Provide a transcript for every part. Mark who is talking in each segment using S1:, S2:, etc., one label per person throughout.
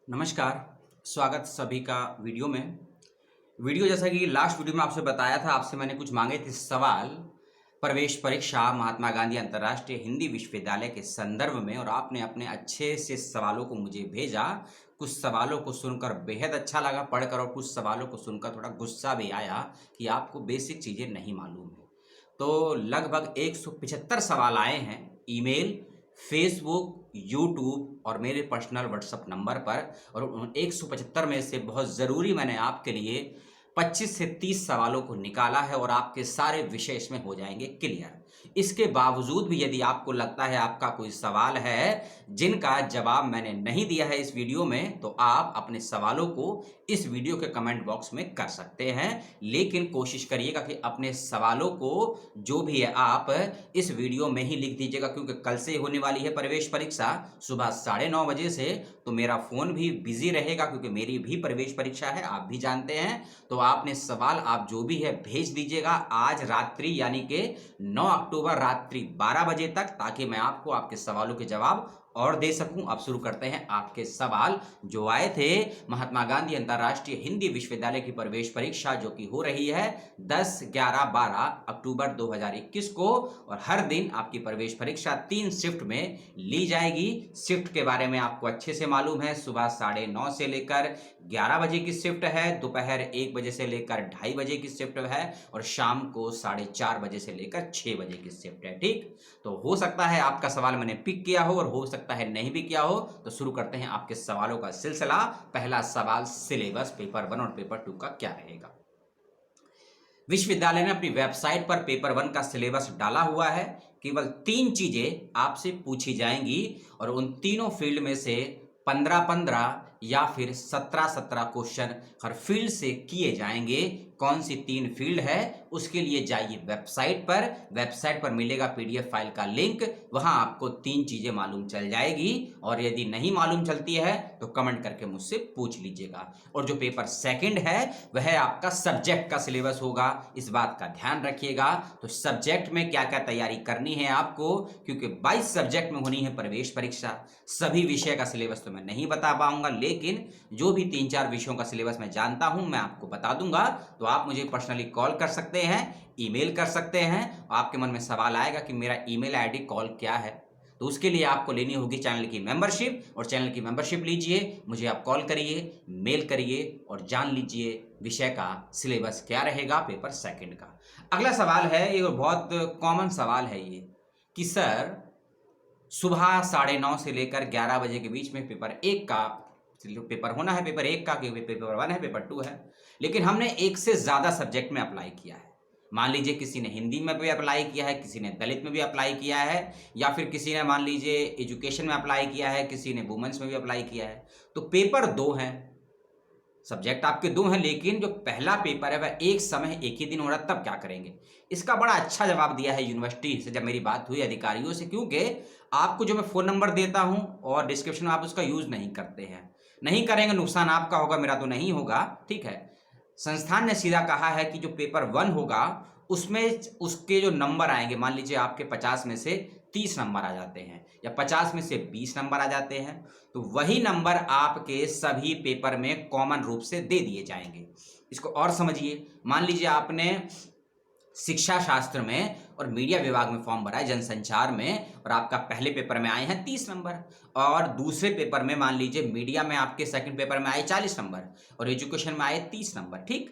S1: नमस्कार, स्वागत सभी का वीडियो में। जैसा कि लास्ट वीडियो में आपसे बताया था, आपसे मैंने कुछ मांगे थे सवाल प्रवेश परीक्षा महात्मा गांधी अंतर्राष्ट्रीय हिंदी विश्वविद्यालय के संदर्भ में, और आपने अपने अच्छे से सवालों को मुझे भेजा। कुछ सवालों को सुनकर बेहद अच्छा लगा पढ़कर, और कुछ सवालों को सुनकर थोड़ा गुस्सा भी आया कि आपको बेसिक चीज़ें नहीं मालूम है। तो लगभग 175 सवाल आए हैं ईमेल, फेसबुक, यूट्यूब और मेरे पर्सनल व्हाट्सएप नंबर पर, और उन 175 में से बहुत ज़रूरी मैंने आपके लिए 25 से 30 सवालों को निकाला है, और आपके सारे विषय इसमें हो जाएंगे क्लियर। इसके बावजूद भी यदि आपको लगता है आपका कोई सवाल है जिनका जवाब मैंने नहीं दिया है इस वीडियो में, तो आप अपने सवालों को इस वीडियो के कमेंट बॉक्स में कर सकते हैं। लेकिन कोशिश करिएगा कि अपने सवालों को जो भी है आप इस वीडियो में ही लिख दीजिएगा, क्योंकि कल से होने वाली है प्रवेश परीक्षा सुबह 9:30 बजे से। तो मेरा फ़ोन भी बिजी रहेगा, क्योंकि मेरी भी प्रवेश परीक्षा है, आप भी जानते हैं। तो आपने सवाल आप जो भी है भेज दीजिएगा आज रात्रि, यानी कि 9 अक्टूबर रात्रि 12 बजे तक, ताकि मैं आपको आपके सवालों के जवाब और दे सकूं। अब शुरू करते हैं आपके सवाल जो आए थे महात्मा गांधी अंतर्राष्ट्रीय हिंदी विश्वविद्यालय की प्रवेश परीक्षा, जो कि हो रही है 10, 11, 12 अक्टूबर 2021 को। और हर दिन आपकी प्रवेश परीक्षा 3 शिफ्ट में ली जाएगी। शिफ्ट के बारे में आपको अच्छे से मालूम है, सुबह 9:30 से लेकर 11 बजे की शिफ्ट है, दोपहर 1 बजे से लेकर 2:30 बजे की शिफ्ट है, और शाम को 4:30 बजे से लेकर 6 बजे की शिफ्ट है। ठीक, तो हो सकता है आपका सवाल मैंने पिक किया हो, और हो सकता है नहीं भी किया हो। तो शुरू करते हैं आपके सवालों का सिलसिला। पहला सवाल, सिलेबस पेपर 1 और पेपर 2 का क्या रहेगा। विश्वविद्यालय ने अपनी वेबसाइट पर पेपर 1 का सिलेबस डाला हुआ है। केवल 3 चीजें आपसे पूछी जाएंगी, और उन तीनों फील्ड में से 15-15 या फिर 17-17 क्वेश्चन हर फील्ड से किए जाएंगे। कौन सी 3 फील्ड है, उसके लिए जाइए वेबसाइट पर मिलेगा पीडीएफ फाइल का लिंक, वहां आपको 3 चीजें मालूम चल जाएगी। और यदि नहीं मालूम चलती है तो कमेंट करके मुझसे पूछ लीजिएगा। और जो पेपर सेकंड है वह आपका सब्जेक्ट का सिलेबस होगा, इस बात का ध्यान रखिएगा। तो सब्जेक्ट में क्या क्या तैयारी करनी है आपको, क्योंकि 22 सब्जेक्ट में होनी है प्रवेश परीक्षा। सभी विषय का सिलेबस तो मैं नहीं बता पाऊंगा, लेकिन जो भी 3-4 विषयों का सिलेबस मैं जानता हूं मैं आपको बता दूंगा। तो आप मुझे पर्सनली कॉल कर सकते हैं, ईमेल कर सकते हैं। आपके मन में सवाल आएगा कि मेरा ईमेल आईडी कॉल क्या है, तो उसके लिए आपको लेनी होगी चैनल की मेंबरशिप, और चैनल की मेंबरशिप लीजिए, मुझे आप कॉल करिए, मेल करिए, और जान लीजिए विषय का सिलेबस क्या रहेगा पेपर सेकंड का। अगला सवाल है, ये बहुत कॉमन सवाल है ये, कि सर सुबह 9:30 से लेकर 11 बजे के बीच में पेपर 1 का पेपर होना है, पेपर 1 का, क्योंकि पेपर 1 है, पेपर 2 है, लेकिन हमने एक से ज़्यादा सब्जेक्ट में अप्लाई किया है। मान लीजिए किसी ने हिंदी में भी अप्लाई किया है, किसी ने दलित में भी अप्लाई किया है, या फिर किसी ने मान लीजिए एजुकेशन में अप्लाई किया है, किसी ने वुमेन्स में भी अप्लाई किया है। तो पेपर 2 हैं, सब्जेक्ट आपके 2 हैं, लेकिन जो पहला पेपर है वह एक समय एक ही दिन हो रहा है, तब क्या करेंगे। इसका बड़ा अच्छा जवाब दिया है यूनिवर्सिटी से जब मेरी बात हुई अधिकारियों से, क्योंकि आपको जो मैं फ़ोन नंबर देता हूं और डिस्क्रिप्शन में आप उसका यूज़ नहीं करते हैं। नहीं करेंगे, नुकसान आपका होगा, मेरा तो नहीं होगा। ठीक है, संस्थान ने सीधा कहा है कि जो पेपर 1 होगा उसमें उसके जो नंबर आएंगे, मान लीजिए आपके 50 में से 30 नंबर आ जाते हैं, या 50 में से 20 नंबर आ जाते हैं, तो वही नंबर आपके सभी पेपर में कॉमन रूप से दे दिए जाएंगे। इसको और समझिए, मान लीजिए आपने शिक्षा शास्त्र में और मीडिया विभाग में फॉर्म भरा है, जनसंचार में, और आपका पहले पेपर में आए हैं 30 नंबर, और दूसरे पेपर में मान लीजिए मीडिया में आपके सेकंड पेपर में आए 40 नंबर, और एजुकेशन में आए 30 नंबर। ठीक,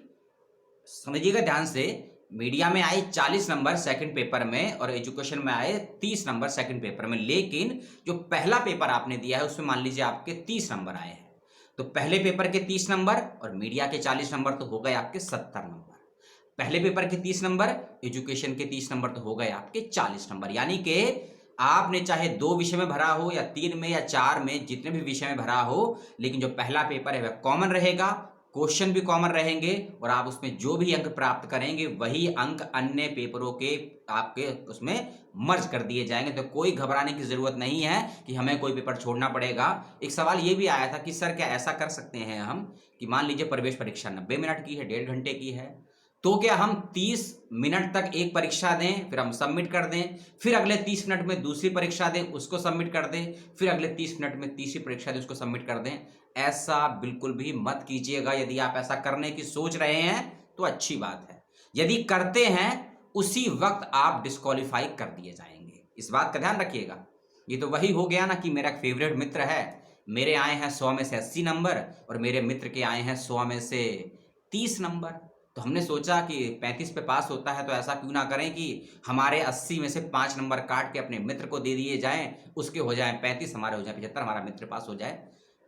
S1: समझिएगा ध्यान से, मीडिया में आए 40 नंबर सेकंड पेपर में, और एजुकेशन में आए 30 नंबर सेकंड पेपर में, लेकिन जो पहला पेपर आपने दिया है उसमें मान लीजिए आपके 30 नंबर आए हैं। तो पहले पेपर के 30 नंबर और मीडिया के 40 नंबर तो हो गए आपके 70 नंबर। पहले पेपर के 30 नंबर, एजुकेशन के 30 नंबर तो हो गए आपके 40 नंबर। यानी कि आपने चाहे 2 विषय में भरा हो, या 3 में, या 4 में, जितने भी विषय में भरा हो, लेकिन जो पहला पेपर है वह कॉमन रहेगा, क्वेश्चन भी कॉमन रहेंगे, और आप उसमें जो भी अंक प्राप्त करेंगे वही अंक अन्य पेपरों के आपके उसमें मर्ज कर दिए जाएंगे। तो कोई घबराने की जरूरत नहीं है कि हमें कोई पेपर छोड़ना पड़ेगा। एक सवाल ये भी आया था कि सर क्या ऐसा कर सकते हैं हम कि मान लीजिए प्रवेश परीक्षा 90 मिनट की है, 1.5 घंटे की है, तो क्या हम 30 मिनट तक एक परीक्षा दें, फिर हम सबमिट कर दें, फिर अगले 30 मिनट में दूसरी परीक्षा दें, उसको सबमिट कर दें, फिर अगले 30 मिनट में तीसरी परीक्षा दें, उसको सबमिट कर दें? ऐसा बिल्कुल भी मत कीजिएगा। यदि आप ऐसा करने की सोच रहे हैं तो अच्छी बात है, यदि करते हैं उसी वक्त आप डिस्क्वालीफाई कर दिए जाएंगे। इस बात का ध्यान रखिएगा। ये तो वही हो गया ना कि मेरा फेवरेट मित्र है, मेरे आए हैं 100 में से 80 नंबर और मेरे मित्र के आए हैं 100 में से 30 नंबर। तो हमने सोचा कि 35 पे पास होता है तो ऐसा क्यों ना करें कि हमारे 80 में से 5 नंबर काट के अपने मित्र को दे दिए जाएं, उसके हो जाएं 35, हमारे हो जाए 75, हमारा मित्र पास हो जाए।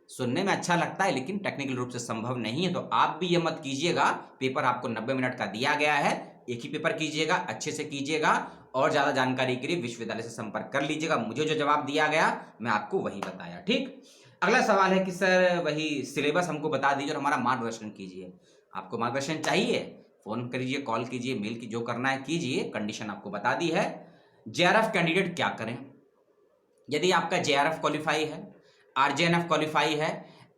S1: सुनने में अच्छा लगता है लेकिन टेक्निकल रूप से संभव नहीं है। तो आप भी ये मत कीजिएगा। पेपर आपको 90 मिनट का दिया गया है, एक ही पेपर कीजिएगा, अच्छे से कीजिएगा और ज़्यादा जानकारी के लिए विश्वविद्यालय से संपर्क कर लीजिएगा। मुझे जो जवाब दिया गया मैं आपको वही बताया। ठीक, अगला सवाल है कि सर वही सिलेबस हमको बता दीजिए और हमारा मार्गदर्शन कीजिए। आपको मार्गदर्शन चाहिए, फोन करिए, कॉल कीजिए, मेल की जो करना है कीजिए। कंडीशन आपको बता दी है। जेआरएफ कैंडिडेट क्या करें? यदि आपका जेआरएफ क्वालिफाई है, आरजेएनएफ क्वालिफाई है,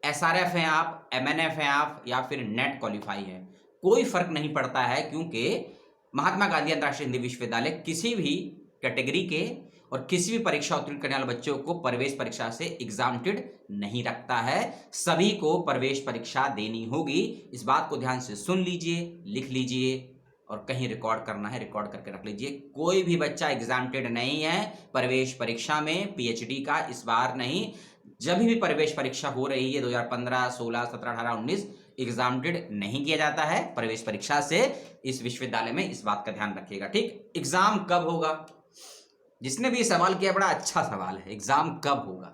S1: एसआरएफ हैं आप, एमएनएफ हैं आप, या फिर नेट क्वालिफाई है, कोई फर्क नहीं पड़ता है, क्योंकि महात्मा गांधी अंतर्राष्ट्रीय हिंदी विश्वविद्यालय किसी भी कैटेगरी के और किसी भी परीक्षा उत्तीर्ण करने वाले बच्चों को प्रवेश परीक्षा से एग्जाम्प्टेड नहीं रखता है। सभी को प्रवेश परीक्षा देनी होगी। इस बात को ध्यान से सुन लीजिए, लिख लीजिए और कहीं रिकॉर्ड करना है रिकॉर्ड करके रख लीजिए। कोई भी बच्चा एग्जाम्प्टेड नहीं है प्रवेश परीक्षा में, पीएचडी का इस बार नहीं। जब भी प्रवेश परीक्षा हो रही है 2015, 16, 17, 18, 19, एग्जाम्प्टेड नहीं किया जाता है प्रवेश परीक्षा से इस विश्वविद्यालय में। इस बात का ध्यान रखिएगा। ठीक, एग्जाम कब होगा? जिसने भी सवाल किया बड़ा अच्छा सवाल है, एग्जाम कब होगा?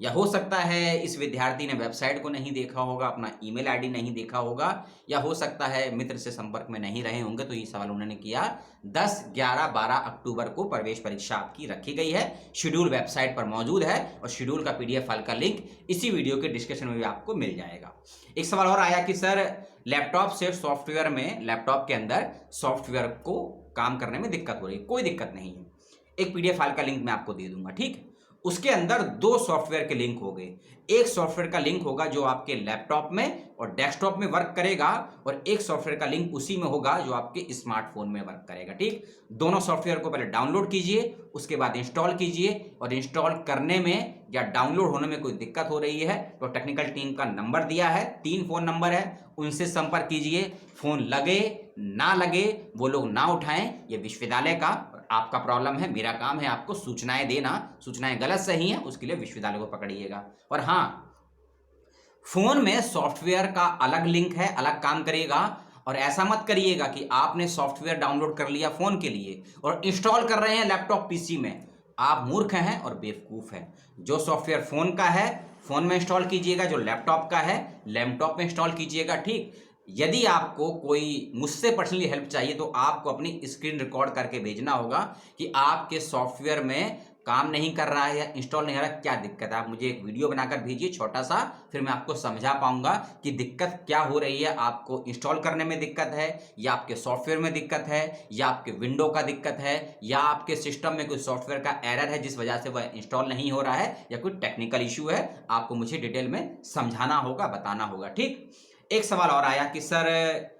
S1: या हो सकता है इस विद्यार्थी ने वेबसाइट को नहीं देखा होगा, अपना ईमेल आईडी नहीं देखा होगा, या हो सकता है मित्र से संपर्क में नहीं रहे होंगे, तो ये सवाल उन्होंने किया। 10, 11, 12 अक्टूबर को प्रवेश परीक्षा आपकी रखी गई है। शेड्यूल वेबसाइट पर मौजूद है और शेड्यूल का पीडीएफ फाइल का लिंक इसी वीडियो के डिस्क्रिप्शन में भी आपको मिल जाएगा। एक सवाल और आया कि सर लैपटॉप से सॉफ्टवेयर में, लैपटॉप के अंदर सॉफ्टवेयर को काम करने में दिक्कत हो रही है। कोई दिक्कत नहीं है, एक पीडीएफ फाइल का लिंक मैं आपको दे दूंगा। ठीक, उसके अंदर 2 सॉफ्टवेयर के लिंक हो गए। एक सॉफ्टवेयर का लिंक होगा जो आपके लैपटॉप में और डेस्कटॉप में वर्क करेगा, और एक सॉफ्टवेयर का लिंक उसी में होगा जो आपके स्मार्टफोन में वर्क करेगा। ठीक, दोनों सॉफ्टवेयर को पहले डाउनलोड कीजिए, उसके बाद इंस्टॉल कीजिए, और इंस्टॉल करने में या डाउनलोड होने में कोई दिक्कत हो रही है तो टेक्निकल टीम का नंबर दिया है, 3 फोन नंबर है, उनसे संपर्क कीजिए। फोन लगे ना लगे, वो लोग ना उठाएं, ये विश्वविद्यालय का आपका प्रॉब्लम है। मेरा काम है आपको सूचनाएं देना। सूचनाएं गलत सही है उसके लिए विश्वविद्यालय को पकड़िएगा। और हाँ, फोन में सॉफ्टवेयर का अलग लिंक है, अलग काम करेगा। और ऐसा मत करिएगा कि आपने सॉफ्टवेयर डाउनलोड कर लिया फोन के लिए और इंस्टॉल कर रहे हैं लैपटॉप पीसी में। आप मूर्ख हैं और बेवकूफ हैं। जो सॉफ्टवेयर फोन का है फोन में इंस्टॉल कीजिएगा, जो लैपटॉप का है लैपटॉप में इंस्टॉल कीजिएगा। ठीक, यदि आपको कोई मुझसे पर्सनली हेल्प चाहिए तो आपको अपनी स्क्रीन रिकॉर्ड करके भेजना होगा कि आपके सॉफ्टवेयर में काम नहीं कर रहा है या इंस्टॉल नहीं हो रहा है, क्या दिक्कत है। आप मुझे एक वीडियो बनाकर भेजिए छोटा सा, फिर मैं आपको समझा पाऊंगा कि दिक्कत क्या हो रही है। आपको इंस्टॉल करने में दिक्कत है, या आपके सॉफ्टवेयर में दिक्कत है, या आपके विंडो का दिक्कत है, या आपके सिस्टम में कोई सॉफ्टवेयर का एरर है जिस वजह से वह इंस्टॉल नहीं हो रहा है, या कोई टेक्निकल इश्यू है। आपको मुझे डिटेल में समझाना होगा, बताना होगा। ठीक, एक सवाल और आया कि सर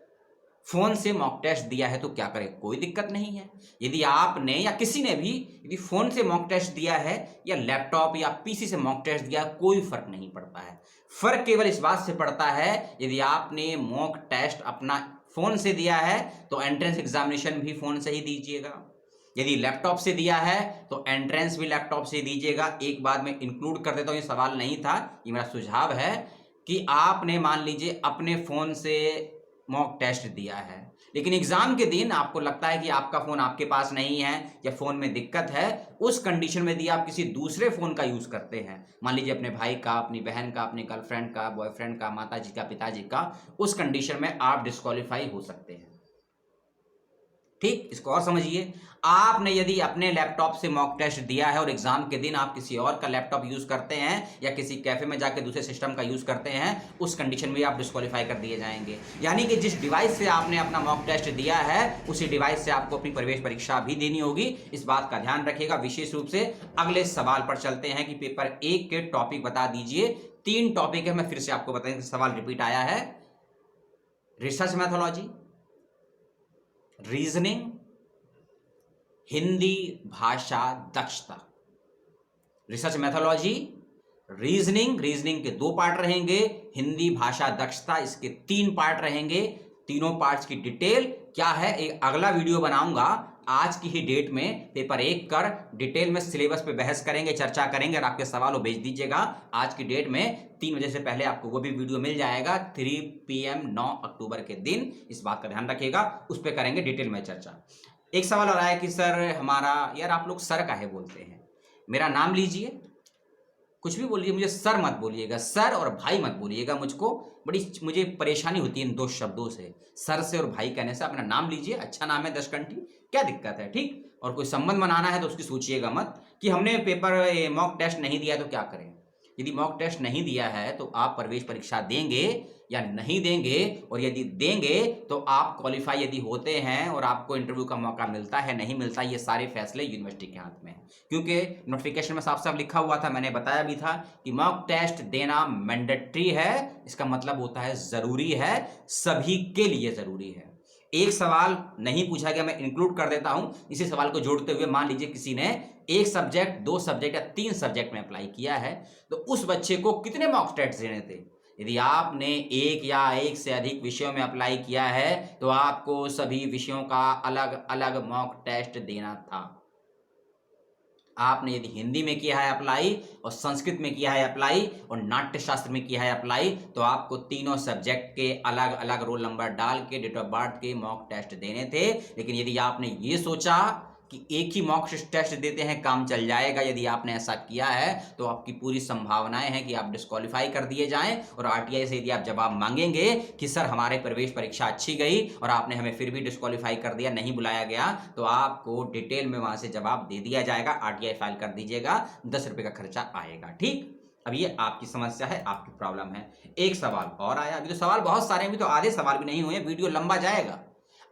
S1: फोन से मॉक टेस्ट दिया है तो क्या करें? कोई दिक्कत नहीं है। यदि आपने या किसी ने भी यदि फोन से मॉक टेस्ट दिया है या लैपटॉप या पीसी से मॉक टेस्ट दिया है, कोई फर्क नहीं पड़ता है। फर्क केवल इस बात से पड़ता है यदि आपने मॉक टेस्ट अपना फोन से दिया है तो एंट्रेंस एग्जामिनेशन भी फोन से ही दीजिएगा। यदि लैपटॉप से दिया है तो एंट्रेंस भी लैपटॉप से दीजिएगा। एक बात मैं इंक्लूड कर देता हूं, ये सवाल नहीं था, ये मेरा सुझाव है कि आपने मान लीजिए अपने फोन से मॉक टेस्ट दिया है, लेकिन एग्जाम के दिन आपको लगता है कि आपका फोन आपके पास नहीं है या फोन में दिक्कत है, उस कंडीशन में यदि आप किसी दूसरे फोन का यूज करते हैं, मान लीजिए अपने भाई का, अपनी बहन का, अपने गर्लफ्रेंड का, बॉयफ्रेंड का, माताजी का, पिताजी का, उस कंडीशन में आप डिस्क्वालीफाई हो सकते हैं। ठीक, इसको और समझिए। आपने यदि अपने लैपटॉप से मॉक टेस्ट दिया है और एग्जाम के दिन आप किसी और का लैपटॉप यूज करते हैं या किसी कैफे में जाके दूसरे सिस्टम का यूज करते हैं, उस कंडीशन में आप डिस्क्वालीफाई कर दिए जाएंगे। यानी कि जिस डिवाइस से आपने अपना मॉक टेस्ट दिया है उसी डिवाइस से आपको अपनी प्रवेश परीक्षा भी देनी होगी। इस बात का ध्यान रखिएगा। विशेष रूप से अगले सवाल पर चलते हैं कि पेपर 1 के टॉपिक बता दीजिए। 3 टॉपिक है, मैं फिर से आपको बताऊं, सवाल रिपीट आया है। रिसर्च मैथोलॉजी, रीजनिंग, हिंदी भाषा दक्षता। रिसर्च मेथोलॉजी, रीजनिंग, रीजनिंग के 2 पार्ट रहेंगे, हिंदी भाषा दक्षता इसके 3 पार्ट रहेंगे। तीनों पार्ट्स की डिटेल क्या है एक अगला वीडियो बनाऊंगा। आज की ही डेट में पेपर 1 कर डिटेल में सिलेबस पे बहस करेंगे, चर्चा करेंगे और आपके सवाल वो भेज दीजिएगा। आज की डेट में 3 बजे से पहले आपको वो भी वीडियो मिल जाएगा 3 PM 9 अक्टूबर के दिन। इस बात का ध्यान रखिएगा, उस पर करेंगे डिटेल में चर्चा। एक सवाल और आया कि सर हमारा, यार आप लोग सर काहे बोलते हैं? मेरा नाम लीजिए, कुछ भी बोलिए, मुझे सर मत बोलिएगा, सर और भाई मत बोलिएगा। मुझे परेशानी होती है इन 2 शब्दों से, सर से और भाई कहने से। अपना नाम लीजिए, अच्छा नाम है दशकंठी, क्या दिक्कत है? ठीक। और कोई संबंध बनाना है तो उसकी सोचिएगा मत कि हमने पेपर मॉक टेस्ट नहीं दिया तो क्या करें। यदि मॉक टेस्ट नहीं दिया है तो आप प्रवेश परीक्षा देंगे या नहीं देंगे, और यदि देंगे तो आप क्वालिफाई यदि होते हैं और आपको इंटरव्यू का मौका मिलता है नहीं मिलता, ये सारे फैसले यूनिवर्सिटी के हाथ में हैं। क्योंकि नोटिफिकेशन में साफ साफ लिखा हुआ था, मैंने बताया भी था कि मॉक टेस्ट देना मैंडेटरी है। इसका मतलब होता है जरूरी है, सभी के लिए जरूरी है। एक सवाल नहीं पूछा गया, मैं इंक्लूड कर देता हूं इसी सवाल को जोड़ते हुए। मान लीजिए किसी ने 1 सब्जेक्ट, 2 सब्जेक्ट या 3 सब्जेक्ट में अप्लाई किया है, तो उस बच्चे को कितने मॉक टेस्ट देने थे? यदि आपने 1 या 1 से अधिक विषयों में अप्लाई किया है तो आपको सभी विषयों का अलग अलग मॉक टेस्ट देना था। आपने यदि हिंदी में किया है अप्लाई, और संस्कृत में किया है अप्लाई, और नाट्य शास्त्र में किया है अप्लाई, तो आपको तीनों सब्जेक्ट के अलग अलग रोल नंबर डाल के डेट ऑफ बर्थ के मॉक टेस्ट देने थे। लेकिन यदि आपने ये सोचा कि एक ही मॉक टेस्ट देते हैं काम चल जाएगा, यदि आपने ऐसा किया है तो आपकी पूरी संभावनाएं हैं कि आप डिस्क्वालीफाई कर दिए जाएं। और आरटीआई से यदि आप जवाब मांगेंगे कि सर हमारे प्रवेश परीक्षा अच्छी गई और आपने हमें फिर भी डिस्क्वालीफाई कर दिया, नहीं बुलाया गया, तो आपको डिटेल में वहां से जवाब दे दिया जाएगा। आरटीआई फाइल कर दीजिएगा, 10 रुपए का खर्चा आएगा। ठीक। अब ये आपकी समस्या है, आपकी प्रॉब्लम है। एक सवाल और आया, अभी तो सवाल बहुत सारे हैं, अभी तो आधे सवाल भी नहीं हुए, वीडियो लंबा जाएगा,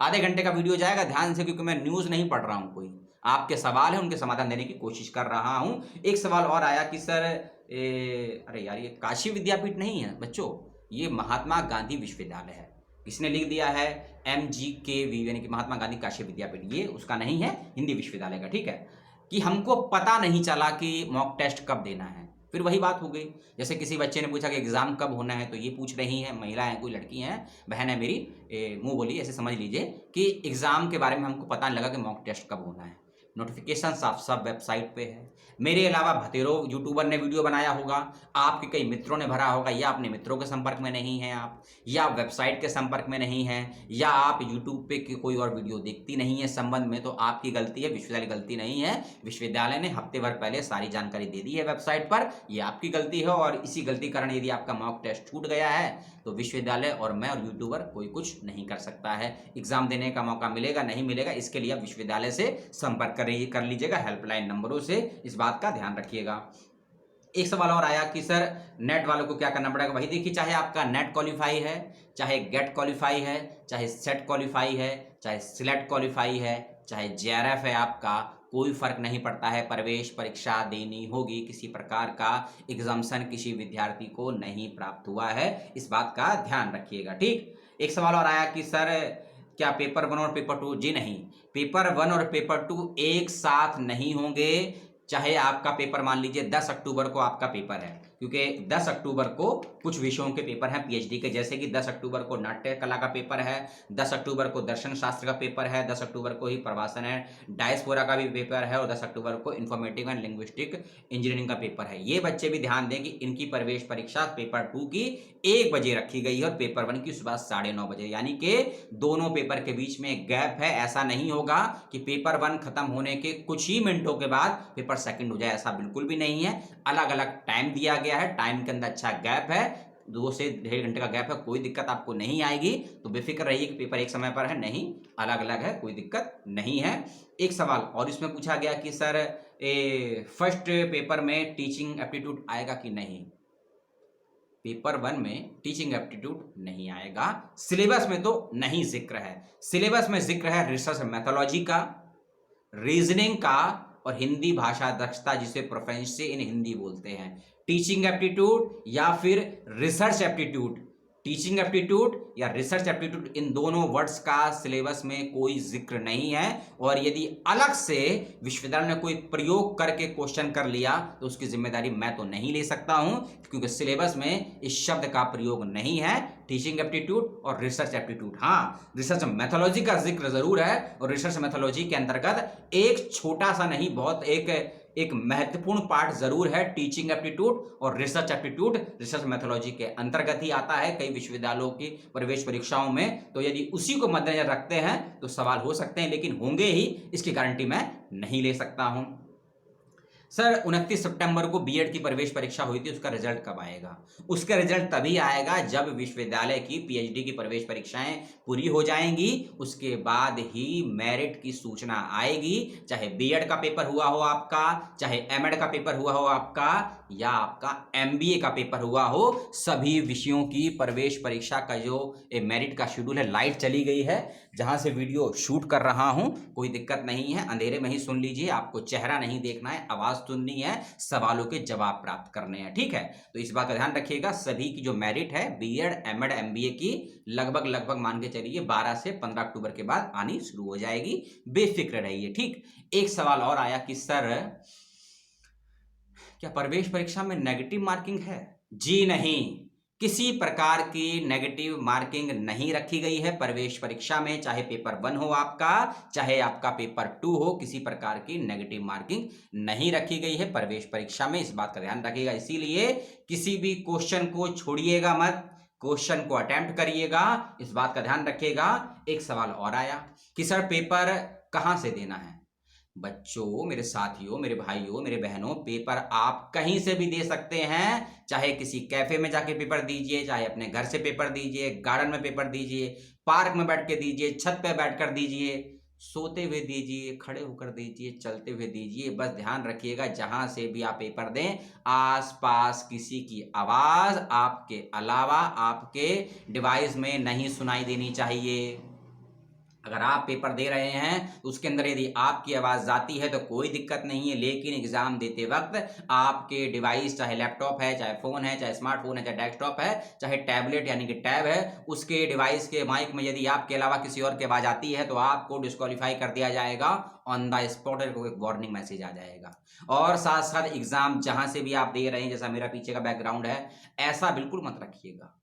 S1: आधे घंटे का वीडियो जाएगा। ध्यान से, क्योंकि मैं न्यूज़ नहीं पढ़ रहा हूं, कोई आपके सवाल है उनके समाधान देने की कोशिश कर रहा हूं। एक सवाल और आया कि सर अरे यार ये काशी विद्यापीठ नहीं है बच्चों, ये महात्मा गांधी विश्वविद्यालय है। किसने लिख दिया है? MGKV, यानी कि महात्मा गांधी काशी विद्यापीठ, ये उसका नहीं है, हिंदी विश्वविद्यालय का। ठीक है, कि हमको पता नहीं चला कि मॉक टेस्ट कब देना है। फिर वही बात हो गई, जैसे किसी बच्चे ने पूछा कि एग्जाम कब होना है, तो ये पूछ रही हैं, महिला है, कोई लड़की है, बहन है मेरी, मुंह बोली, ऐसे समझ लीजिए कि एग्जाम के बारे में हमको पता नहीं लगा कि मॉक टेस्ट कब होना है। नोटिफिकेशन साफ साफ वेबसाइट पे है। मेरे अलावा भतेरो यूट्यूबर ने वीडियो बनाया होगा, आपके कई मित्रों ने भरा होगा, या अपने मित्रों के संपर्क में नहीं हैं आप, या वेबसाइट के संपर्क में नहीं हैं, या आप यूट्यूब पे की कोई और वीडियो देखती नहीं है संबंध में, तो आपकी गलती है, विश्वविद्यालय गलती नहीं है। विश्वविद्यालय ने हफ्ते भर पहले सारी जानकारी दे दी है वेबसाइट पर, यह आपकी गलती है। और इसी गलती कारण यदि आपका मॉक टेस्ट छूट गया है तो विश्वविद्यालय और मैं और यूट्यूबर कोई कुछ नहीं कर सकता है। एग्जाम देने का मौका मिलेगा नहीं मिलेगा, इसके लिए आप विश्वविद्यालय से संपर्क कर लीजिएगा हेल्पलाइन नंबरों से, इस बात का ध्यान रखिएगा। एक सवाल और आया कि सर नेट वालों को क्या करना पड़ेगा? वही देखिए, चाहे आपका नेट क्वालिफाई है, चाहे गेट क्वालिफाई है, चाहे सेट क्वालिफाई है, चाहे सिलेक्ट क्वालिफाई है, चाहे JRF है आपका, कोई फर्क नहीं पड़ता है, प्रवेश परीक्षा देनी होगी। किसी प्रकार का एग्जाम्शन किसी विद्यार्थी को नहीं प्राप्त हुआ है, इस बात का ध्यान रखिएगा। ठीक। एक सवाल और आया कि सर क्या पेपर 1 और पेपर 2? जी नहीं, पेपर 1 और पेपर 2 एक साथ नहीं होंगे। चाहे आपका पेपर, मान लीजिए 10 अक्टूबर को आपका पेपर है, क्योंकि 10 अक्टूबर को कुछ विषयों के पेपर हैं PhD के, जैसे कि 10 अक्टूबर को नाट्य कला का पेपर है, 10 अक्टूबर को दर्शन शास्त्र का पेपर है, 10 अक्टूबर को ही प्रवासन है, डायस्पोरा का भी पेपर है, और 10 अक्टूबर को इन्फॉर्मेटिव एंड लिंग्विस्टिक इंजीनियरिंग का पेपर है। ये बच्चे भी ध्यान दें कि इनकी प्रवेश परीक्षा पेपर 2 की 1 बजे रखी गई है और पेपर 1 की सुबह 9:30 बजे, यानी कि दोनों पेपर के बीच में एक गैप है। ऐसा नहीं होगा कि पेपर 1 खत्म होने के कुछ ही मिनटों के बाद पेपर 2 हो जाए, ऐसा बिल्कुल भी नहीं है। अलग अलग टाइम दिया गया है, टाइम के अंदर अच्छा गैप है, 2 से 1.5 घंटे का गैप है, कोई दिक्कत आपको नहीं आएगी। तो बेफिक्र रहिए कि पेपर एक समय पर है, नहीं, अलग अलग है, कोई दिक्कत नहीं है। एक सवाल और इसमें पूछा गया कि सर फर्स्ट पेपर में टीचिंग एप्टीट्यूड आएगा कि नहीं? पेपर 1 में टीचिंग एप्टीट्यूड नहीं आएगा, सिलेबस में तो नहीं जिक्र है। सिलेबस में जिक्र है रिसर्च मेथोलॉजी का, रीजनिंग का, और हिंदी भाषा दक्षता, जिसे प्रोफिशिएंसी इन हिंदी बोलते हैं। टीचिंग एप्टीट्यूड या फिर रिसर्च एप्टीट्यूड टीचिंग एप्टीट्यूड या रिसर्च एप्टीट्यूड, इन दोनों वर्ड्स का सिलेबस में कोई जिक्र नहीं है। और यदि अलग से विश्वविद्यालय ने कोई प्रयोग करके क्वेश्चन कर लिया तो उसकी जिम्मेदारी मैं तो नहीं ले सकता हूं, क्योंकि सिलेबस में इस शब्द का प्रयोग नहीं है, टीचिंग एप्टीट्यूड और रिसर्च एप्टीट्यूड। हाँ, रिसर्च मेथोलॉजी का जिक्र जरूर है, और रिसर्च मेथोलॉजी के अंतर्गत एक छोटा सा नहीं, बहुत एक महत्वपूर्ण पार्ट जरूर है टीचिंग एप्टीट्यूड और रिसर्च एप्टीट्यूड, रिसर्च मेथोलॉजी के अंतर्गत ही आता है कई विश्वविद्यालयों की प्रवेश परीक्षाओं में। तो यदि उसी को मद्देनजर रखते हैं तो सवाल हो सकते हैं, लेकिन होंगे ही इसकी गारंटी मैं नहीं ले सकता हूं। सर 29 सितंबर को बीएड की प्रवेश परीक्षा हुई थी, उसका रिजल्ट कब आएगा? उसका रिजल्ट तभी आएगा जब विश्वविद्यालय की पीएचडी की प्रवेश परीक्षाएं पूरी हो जाएंगी, उसके बाद ही मेरिट की सूचना आएगी। चाहे बीएड का पेपर हुआ हो आपका, चाहे एमएड का पेपर हुआ हो आपका, या आपका एमबीए का पेपर हुआ हो, सभी विषयों की प्रवेश परीक्षा का जो मेरिट का शेड्यूल है, लाइट चली गई है जहां से वीडियो शूट कर रहा हूं, कोई दिक्कत नहीं है, अंधेरे में ही सुन लीजिए, आपको चेहरा नहीं देखना है, आवाज सुननी है, सवालों के जवाब प्राप्त करने हैं, ठीक है? तो इस बात का ध्यान रखिएगा, सभी की जो मेरिट है बीएड एमएड एमबीए की लगभग मान के चलिए 12 से 15 अक्टूबर के बाद आनी शुरू हो जाएगी, बेफिक्र रहिए, ठीक। एक सवाल और आया कि सर क्या प्रवेश परीक्षा में नेगेटिव मार्किंग है? जी नहीं, किसी प्रकार की नेगेटिव मार्किंग नहीं रखी गई है प्रवेश परीक्षा में, चाहे पेपर 1 हो आपका, चाहे आपका पेपर 2 हो, किसी प्रकार की नेगेटिव मार्किंग नहीं रखी गई है प्रवेश परीक्षा में, इस बात का ध्यान रखिएगा। इसीलिए किसी भी क्वेश्चन को छोड़िएगा मत, क्वेश्चन को अटेम्प्ट करिएगा, इस बात का ध्यान रखिएगा। एक सवाल और आया कि सर पेपर कहां से देना है? बच्चों, मेरे साथियों, मेरे भाइयों, मेरे बहनों, पेपर आप कहीं से भी दे सकते हैं, चाहे किसी कैफे में जाके पेपर दीजिए, चाहे अपने घर से पेपर दीजिए, गार्डन में पेपर दीजिए, पार्क में बैठ के दीजिए, छत पे बैठकर दीजिए, सोते हुए दीजिए, खड़े होकर दीजिए, चलते हुए दीजिए, बस ध्यान रखिएगा जहां से भी आप पेपर दें, आसपास किसी की आवाज आपके अलावा आपके डिवाइस में नहीं सुनाई देनी चाहिए। अगर आप पेपर दे रहे हैं तो उसके अंदर यदि आपकी आवाज जाती है तो कोई दिक्कत नहीं है, लेकिन एग्जाम देते वक्त आपके डिवाइस, चाहे लैपटॉप है, चाहे फोन है, चाहे स्मार्टफोन है, चाहे डेस्कटॉप है, चाहे टैबलेट यानी कि टैब है, उसके डिवाइस के माइक में यदि आपके अलावा किसी और की आवाज आती है तो आपको डिस्क्वालीफाई कर दिया जाएगा ऑन द स्पॉट, एक वार्निंग मैसेज आ जाएगा। और साथ साथ एग्जाम जहां से भी आप दे रहे हैं, जैसा मेरा पीछे का बैकग्राउंड है, ऐसा बिल्कुल मत रखिएगा,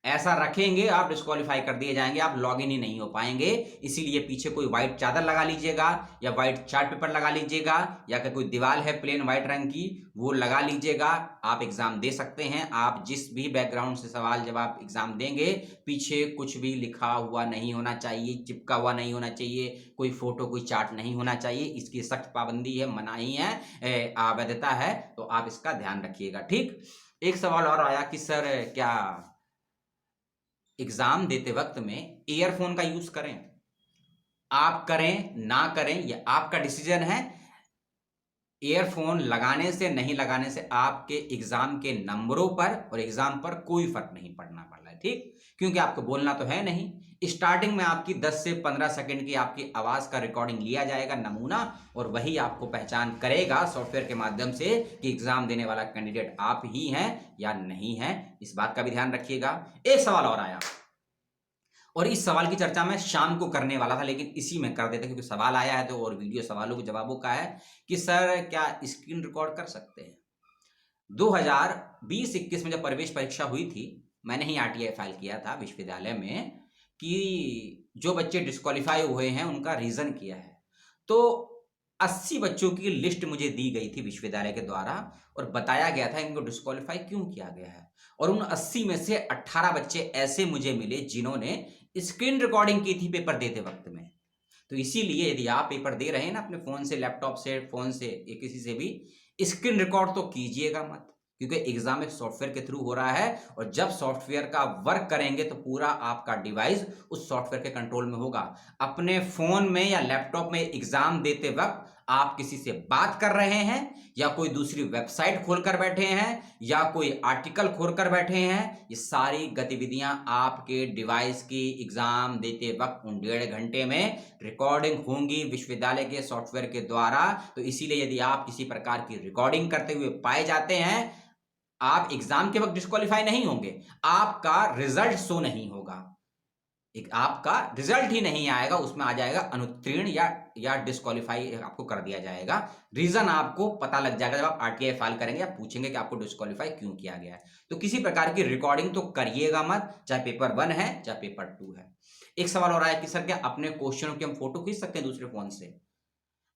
S1: ऐसा रखेंगे आप डिस्क्वालीफाई कर दिए जाएंगे, आप लॉगिन ही नहीं हो पाएंगे। इसीलिए पीछे कोई व्हाइट चादर लगा लीजिएगा, या व्हाइट चार्ट पेपर लगा लीजिएगा, या कोई दीवार है प्लेन व्हाइट रंग की, वो लगा लीजिएगा, आप एग्जाम दे सकते हैं। आप जिस भी बैकग्राउंड से सवाल जवाब एग्जाम देंगे, पीछे कुछ भी लिखा हुआ नहीं होना चाहिए, चिपका हुआ नहीं होना चाहिए, कोई फोटो कोई चार्ट नहीं होना चाहिए, इसकी सख्त पाबंदी है, मनाही है, अवैधता है, तो आप इसका ध्यान रखिएगा, ठीक। एक सवाल और आया कि सर क्या एग्जाम देते वक्त में ईयरफोन का यूज करें? आप करें ना करें यह आपका डिसीजन है। ईयरफोन लगाने से नहीं लगाने से आपके एग्जाम के नंबरों पर और एग्जाम पर कोई फर्क नहीं पड़ना वाला है, ठीक, क्योंकि आपको बोलना तो है नहीं। स्टार्टिंग में आपकी 10 से 15 सेकंड की आपकी आवाज का रिकॉर्डिंग लिया जाएगा, नमूना, और वही आपको पहचान करेगा सॉफ्टवेयर के माध्यम से कि एग्जाम देने वाला कैंडिडेट आप ही हैं या नहीं है, इस बात का भी ध्यान रखिएगा। एक सवाल और आया, और इस सवाल की चर्चा मैं शाम को करने वाला था, लेकिन इसी में कर देते क्योंकि सवाल आया है तो, और वीडियो सवालों के जवाबों का है कि सर क्या स्क्रीन रिकॉर्ड कर सकते हैं? 2020-21 में जब प्रवेश परीक्षा हुई थी, मैंने ही आरटीआई फाइल किया था विश्वविद्यालय में कि जो बच्चे डिस्क्वालीफाई हुए हैं उनका रीजन किया है, तो 80 बच्चों की लिस्ट मुझे दी गई थी विश्वविद्यालय के द्वारा, और बताया गया था इनको डिस्क्वालीफाई क्यों किया गया है, और उन 80 में से 18 बच्चे ऐसे मुझे मिले जिन्होंने स्क्रीन रिकॉर्डिंग की थी पेपर देते वक्त में। तो इसीलिए यदि आप पेपर दे रहे हैं ना अपने फोन से, लैपटॉप से, फोन से या किसी से भी, स्क्रीन रिकॉर्ड तो कीजिएगा मत, क्योंकि एग्जाम एक सॉफ्टवेयर के थ्रू हो रहा है, और जब सॉफ्टवेयर का वर्क करेंगे तो पूरा आपका डिवाइस उस सॉफ्टवेयर के कंट्रोल में होगा। अपने फोन में या लैपटॉप में एग्जाम देते वक्त आप किसी से बात कर रहे हैं, या कोई दूसरी वेबसाइट खोलकर बैठे हैं, या कोई आर्टिकल खोलकर बैठे हैं, ये सारी गतिविधियां आपके डिवाइस की एग्जाम देते वक्त उन 1.5 घंटे में रिकॉर्डिंग होंगी विश्वविद्यालय के सॉफ्टवेयर के द्वारा। तो इसीलिए यदि आप किसी प्रकार की रिकॉर्डिंग करते हुए पाए जाते हैं, आप एग्जाम के वक्त डिस्क्वालीफाई नहीं होंगे, आपका रिजल्ट शो नहीं होगा, एक आपका रिजल्ट ही नहीं आएगा, उसमें आ जाएगा अनुत्तीर्ण या डिस्क्वालीफाई आपको कर दिया जाएगा। रीजन आपको पता लग जाएगा जब आप आरटीआई फाइल करेंगे, आप पूछेंगे कि आपको डिस्क्वालीफाई क्यों किया गया है। तो किसी प्रकार की रिकॉर्डिंग तो करिएगा मत, चाहे पेपर 1 है चाहे पेपर 2 है। एक सवाल और आया कि सर क्या अपने क्वेश्चनों की हम फोटो खींच सकते हैं दूसरे फोन से?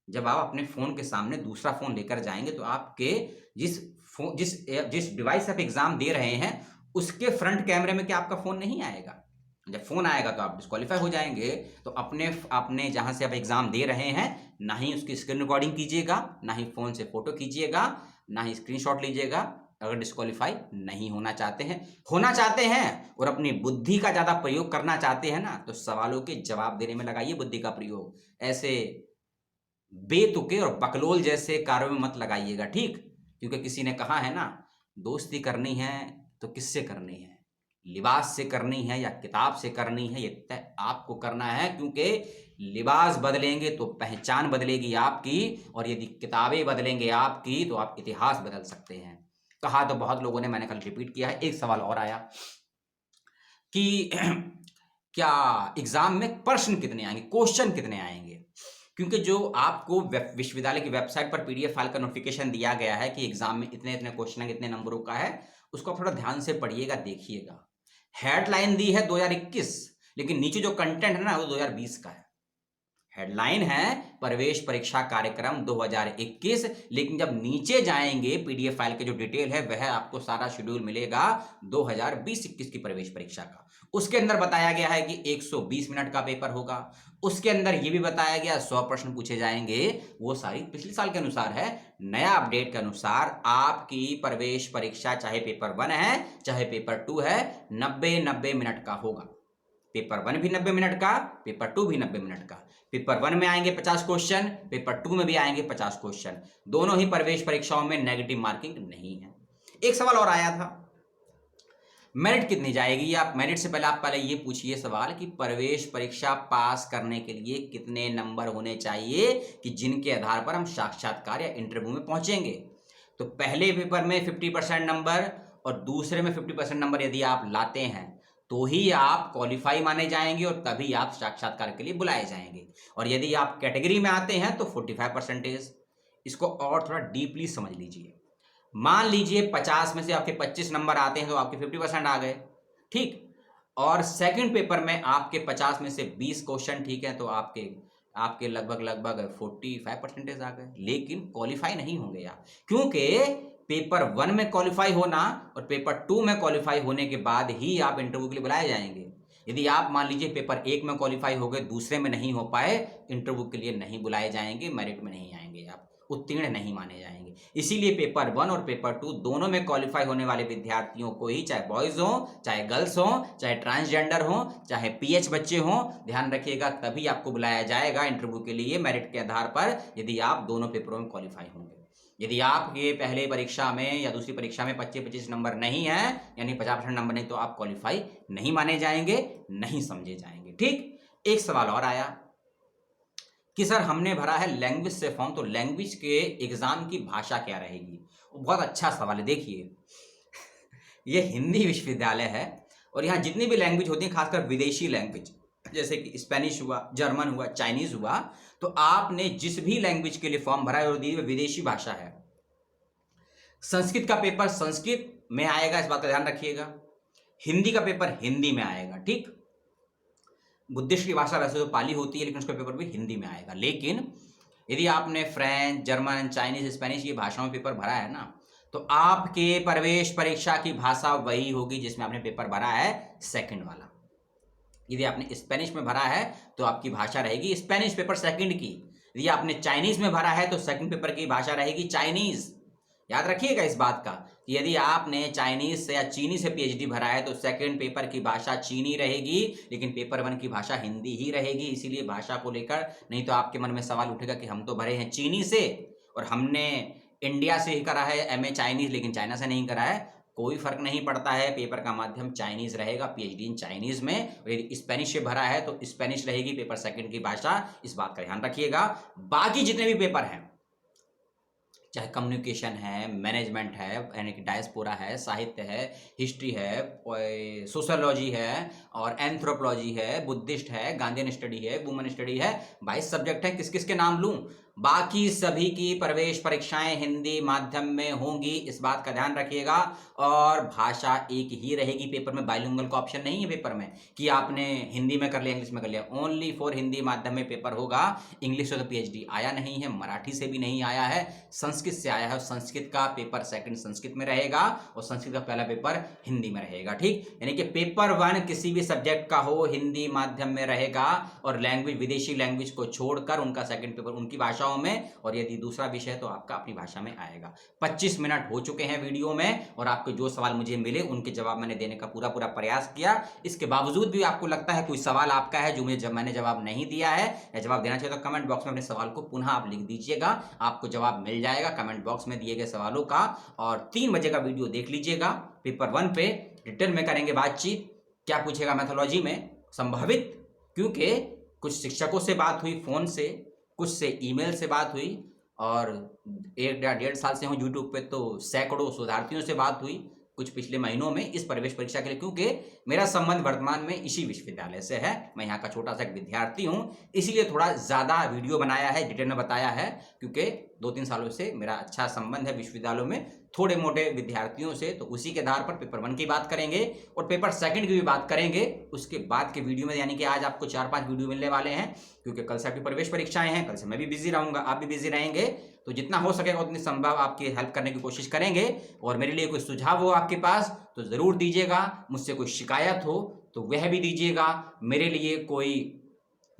S1: जब आप अपने फोन के सामने दूसरा फोन लेकर जाएंगे तो आपके जिस डिवाइस से आप एग्जाम दे रहे हैं उसके फ्रंट कैमरे में क्या आपका फोन नहीं आएगा? जब फोन आएगा तो आप डिस्क्वालीफाई हो जाएंगे। तो अपने जहां से आप एग्जाम दे रहे हैं ना ही उसकी स्क्रीन रिकॉर्डिंग कीजिएगा, ना ही फोन से फोटो खींचिएगा, ना ही स्क्रीनशॉट लीजिएगा। अगर डिस्क्वालीफाई नहीं होना चाहते हैं और अपनी बुद्धि का ज्यादा प्रयोग करना चाहते हैं ना, तो सवालों के जवाब देने में लगाइए बुद्धि का प्रयोग। ऐसे बेतुके और बकलोल जैसे कार्यों में मत लगाइएगा, ठीक? क्योंकि किसी ने कहा है ना, दोस्ती करनी है तो किससे करनी है, लिबास से करनी है या किताब से करनी है, ये तय आपको करना है। क्योंकि लिबास बदलेंगे तो पहचान बदलेगी आपकी, और यदि किताबें बदलेंगे आपकी तो आप इतिहास बदल सकते हैं। कहा तो बहुत लोगों ने, मैंने कल रिपीट किया है। एक सवाल और आया कि क्या एग्जाम में प्रश्न कितने आएंगे, क्वेश्चन कितने आएंगे? क्योंकि जो आपको विश्वविद्यालय की वेबसाइट पर पीडीएफ फाइल का नोटिफिकेशन दिया गया है कि एग्जाम में इतने इतने क्वेश्चन है, इतने नंबरों का है, उसको थोड़ा ध्यान से पढ़िएगा, देखिएगा। हेडलाइन दी है 2021, लेकिन नीचे जो कंटेंट है ना वो 2020 का है। हेडलाइन है प्रवेश परीक्षा कार्यक्रम 2021, लेकिन जब नीचे जाएंगे पीडीएफ फाइल के जो डिटेल है वह आपको सारा शेड्यूल मिलेगा 2020-21 की प्रवेश परीक्षा का। उसके अंदर बताया गया है कि 120 मिनट का पेपर होगा। उसके अंदर यह भी बताया गया 100 प्रश्न पूछे जाएंगे। वो सारी पिछले साल के अनुसार है। नया अपडेट के अनुसार आपकी प्रवेश परीक्षा चाहे पेपर 1 है चाहे पेपर 2 है, 90 मिनट का होगा। पेपर 1 भी 90 मिनट का, पेपर 2 भी 90 मिनट का। पेपर 1 में आएंगे 50 क्वेश्चन, पेपर 2 में भी आएंगे 50 क्वेश्चन। दोनों ही प्रवेश परीक्षाओं में नेगेटिव मार्किंग नहीं है। एक सवाल और आया था, मेरिट कितनी जाएगी? आप मेरिट से पहले ये पूछिए सवाल कि प्रवेश परीक्षा पास करने के लिए कितने नंबर होने चाहिए कि जिनके आधार पर हम साक्षात्कार या इंटरव्यू में पहुंचेंगे। तो पहले पेपर में 50% नंबर और दूसरे में 50% नंबर यदि आप लाते हैं तो ही आप क्वालिफाई माने जाएंगे और तभी आप साक्षात्कार के लिए बुलाए जाएंगे। और यदि आप कैटेगरी में आते हैं तो 45%। इसको और थोड़ा डीपली समझ लीजिए। मान लीजिए 50 में से आपके 25 नंबर आते हैं तो आपके 50% आ गए, ठीक? और सेकंड पेपर में आपके 50 में से 20 क्वेश्चन ठीक है तो आपके लगभग 45% आ गए, लेकिन क्वालिफाई नहीं होंगे आप। क्योंकि पेपर 1 में क्वालिफाई होना और पेपर 2 में क्वालिफाई होने के बाद ही आप इंटरव्यू के लिए बुलाए जाएंगे। यदि आप मान लीजिए पेपर 1 में क्वालिफाई हो गए, दूसरे में नहीं हो पाए, इंटरव्यू के लिए नहीं बुलाए जाएंगे, मेरिट में नहीं आएंगे, आप उत्तीर्ण नहीं माने जाएंगे। इसीलिए पेपर 1 और पेपर 2 दोनों में क्वालिफाई होने वाले विद्यार्थियों को ही, चाहे बॉयज हो चाहे गर्ल्स हो चाहे ट्रांसजेंडर हो चाहे पीएच बच्चे हो, ध्यान रखिएगा, तभी आपको बुलाया जाएगा इंटरव्यू के लिए मेरिट के आधार पर, यदि आप दोनों पेपरों में क्वालिफाई होंगे। यदि आपके पहले परीक्षा में या दूसरी परीक्षा में 25-25 नंबर नहीं है, यानी 50% नंबर नहीं, तो आप क्वालिफाई नहीं माने जाएंगे, नहीं समझे जाएंगे, ठीक? एक सवाल और आया कि सर हमने भरा है लैंग्वेज से फॉर्म, तो लैंग्वेज के एग्जाम की भाषा क्या रहेगी? बहुत अच्छा सवाल है। देखिए ये हिंदी विश्वविद्यालय है और यहाँ जितनी भी लैंग्वेज होती है, खासकर विदेशी लैंग्वेज जैसे कि स्पेनिश हुआ, जर्मन हुआ, चाइनीज हुआ, तो आपने जिस भी लैंग्वेज के लिए फॉर्म भरा है और दी विदेशी भाषा है। संस्कृत का पेपर संस्कृत में आएगा, इस बात का ध्यान रखिएगा। हिंदी का पेपर हिंदी में आएगा, ठीक? बुद्धिस्ट की भाषा वैसे तो पाली होती है, लेकिन उसका पेपर भी हिंदी में आएगा। लेकिन यदि आपने फ्रेंच, जर्मन, चाइनीज, स्पेनिश की भाषाओं में पेपर भरा है ना, तो आपके प्रवेश परीक्षा की भाषा वही होगी जिसमें आपने पेपर भरा है सेकंड वाला। यदि आपने स्पेनिश में भरा है तो आपकी भाषा रहेगी स्पेनिश, पेपर सेकंड की। यदि आपने चाइनीज में भरा है तो सेकंड पेपर की भाषा रहेगी चाइनीज। याद रखिएगा इस बात का कि यदि आपने चाइनीज से या चीनी से पीएचडी भरा है तो सेकंड पेपर की भाषा चीनी रहेगी, लेकिन पेपर 1 की भाषा हिंदी ही रहेगी। इसीलिए भाषा को लेकर, नहीं तो आपके मन में सवाल उठेगा कि हम तो भरे हैं चीनी से और हमने इंडिया से ही करा है एमए चाइनीज, लेकिन चाइना से नहीं करा है। कोई फर्क नहीं पड़ता है, पेपर का माध्यम चाइनीज रहेगा, पीएचडी इन चाइनीज में। और यदि स्पेनिश से भरा है तो स्पेनिश रहेगी पेपर सेकंड की भाषा, इस बात का ध्यान रखिएगा। बाकी जितने भी पेपर हैं, चाहे कम्युनिकेशन है, मैनेजमेंट है, यानी कि डायस्पोरा है, साहित्य है, हिस्ट्री है, सोशियोलॉजी है और एंथ्रोपोलॉजी है, बुद्धिस्ट है, गांधीयन स्टडी है, वुमेन स्टडी है। 22 सब्जेक्ट हैं, किस किस के नाम लूं? बाकी सभी की प्रवेश परीक्षाएं हिंदी माध्यम में होंगी, इस बात का ध्यान रखिएगा। और भाषा एक ही रहेगी पेपर में, बाइलिंगुअल का ऑप्शन नहीं है पेपर में कि आपने हिंदी में कर लिया, इंग्लिश में कर लिया। ओनली फॉर हिंदी माध्यम में पेपर होगा। इंग्लिश से तो पीएचडी आया नहीं है, मराठी से भी नहीं आया है, संस्कृत से आया है। संस्कृत का पेपर सेकंड संस्कृत में रहेगा और संस्कृत का पहला पेपर हिंदी में रहेगा। ठीक, यानी कि पेपर 1 किसी भी सब्जेक्ट का हो हिंदी माध्यम में रहेगा और लैंग्वेज विदेशी लैंग्वेज को छोड़कर उनका सेकंड पेपर उनकी भाषाओं में, और यदि दूसरा विषय तो आपका अपनी भाषा में आएगा। 25 मिनट हो चुके हैं वीडियो में और आपके जो सवाल मुझे मिले उनके जवाब मैंने देने का पूरा प्रयास किया। इसके बावजूद भी आपको लगता है कोई सवाल आपका है जो मुझे मैंने जवाब नहीं दिया है या जवाब देना चाहिए, तो कमेंट बॉक्स में अपने सवाल को पुनः आप लिख दीजिएगा, आपको जवाब मिल जाएगा कमेंट बॉक्स में दिए गए सवालों का। और 3 बजे का वीडियो देख लीजिएगा। पेपर 1 पे डिटेल में करेंगे बातचीत, क्या पूछेगा मैथोलॉजी में संभावित, क्योंकि कुछ शिक्षकों से बात हुई फोन से, कुछ से ईमेल से बात हुई, और 1-1.5 साल से हूँ यूट्यूब पे तो सैकड़ों शोधार्थियों से बात हुई कुछ पिछले महीनों में इस प्रवेश परीक्षा के लिए, क्योंकि मेरा संबंध वर्तमान में इसी विश्वविद्यालय से है। मैं यहाँ का छोटा सा एक विद्यार्थी हूँ, इसलिए थोड़ा ज़्यादा वीडियो बनाया है, डिटेल में बताया है, क्योंकि 2-3 सालों से मेरा अच्छा संबंध है विश्वविद्यालयों में थोड़े मोटे विद्यार्थियों से। तो उसी के आधार पर पेपर 1 की बात करेंगे और पेपर 2 की भी बात करेंगे उसके बाद के वीडियो में। यानी कि आज आपको 4-5 वीडियो मिलने वाले हैं, क्योंकि कल से आपकी प्रवेश परीक्षाएं हैं, कल से मैं भी बिजी रहूंगा, आप भी बिजी रहेंगे, तो जितना हो सकेगा उतनी संभव आपकी हेल्प करने की कोशिश करेंगे। और मेरे लिए कोई सुझाव हो आपके पास तो ज़रूर दीजिएगा, मुझसे कोई शिकायत हो तो वह भी दीजिएगा। मेरे लिए कोई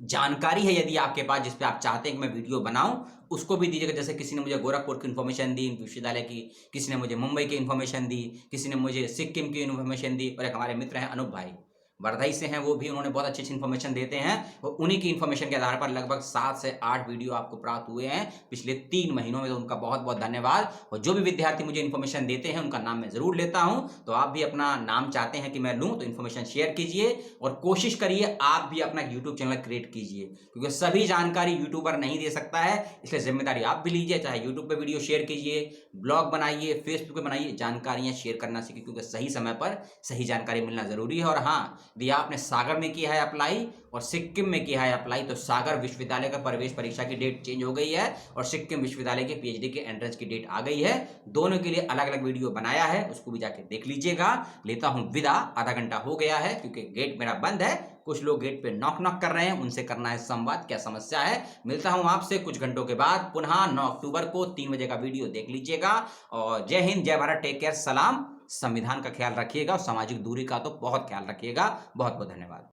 S1: जानकारी है यदि आपके पास जिस पे आप चाहते हैं कि मैं वीडियो बनाऊं, उसको भी दीजिएगा। जैसे किसी ने मुझे गोरखपुर की इन्फॉर्मेशन दी विश्वविद्यालय की, किसी ने मुझे मुंबई की इन्फॉर्मेशन दी, किसी ने मुझे सिक्किम की इन्फॉर्मेशन दी, और एक हमारे मित्र हैं अनूप भाई वर्धाई से हैं, वो भी उन्होंने बहुत अच्छी इन्फॉर्मेशन देते हैं। और उन्हीं की इन्फॉर्मेशन के आधार पर लगभग 7 से 8 वीडियो आपको प्राप्त हुए हैं पिछले 3 महीनों में, तो उनका बहुत बहुत धन्यवाद। और जो भी विद्यार्थी मुझे इन्फॉर्मेशन देते हैं उनका नाम मैं जरूर लेता हूं, तो आप भी अपना नाम चाहते हैं कि मैं लूं तो इन्फॉर्मेशन शेयर कीजिए और कोशिश करिए आप भी अपना यूट्यूब चैनल क्रिएट कीजिए, क्योंकि सभी जानकारी यूट्यूबर नहीं दे सकता है, इसलिए जिम्मेदारी आप भी लीजिए। चाहे यूट्यूब पर वीडियो शेयर कीजिए, ब्लॉग बनाइए, फेसबुक पर बनाइए, जानकारियां शेयर करना सीखिए, क्योंकि सही समय पर सही जानकारी मिलना जरूरी है। और हाँ, यदि आपने सागर में किया है अप्लाई और सिक्किम में किया है अप्लाई, तो सागर विश्वविद्यालय का प्रवेश परीक्षा की डेट चेंज हो गई है और सिक्किम विश्वविद्यालय के पीएचडी के एंट्रेंस की डेट आ गई है। दोनों के लिए अलग अलग वीडियो बनाया है, उसको भी जाके देख लीजिएगा। लेता हूं विदा, आधा घंटा हो गया है क्योंकि गेट मेरा बंद है, कुछ लोग गेट पे नॉक नॉक कर रहे हैं, उनसे करना है संवाद, क्या समस्या है। मिलता हूं आपसे कुछ घंटों के बाद पुनः 9 अक्टूबर को 3 बजे का वीडियो देख लीजिएगा। और जय हिंद, जय भारत, टेक केयर, सलाम। संविधान का ख्याल रखिएगा और सामाजिक दूरी का तो बहुत ख्याल रखिएगा। बहुत बहुत धन्यवाद।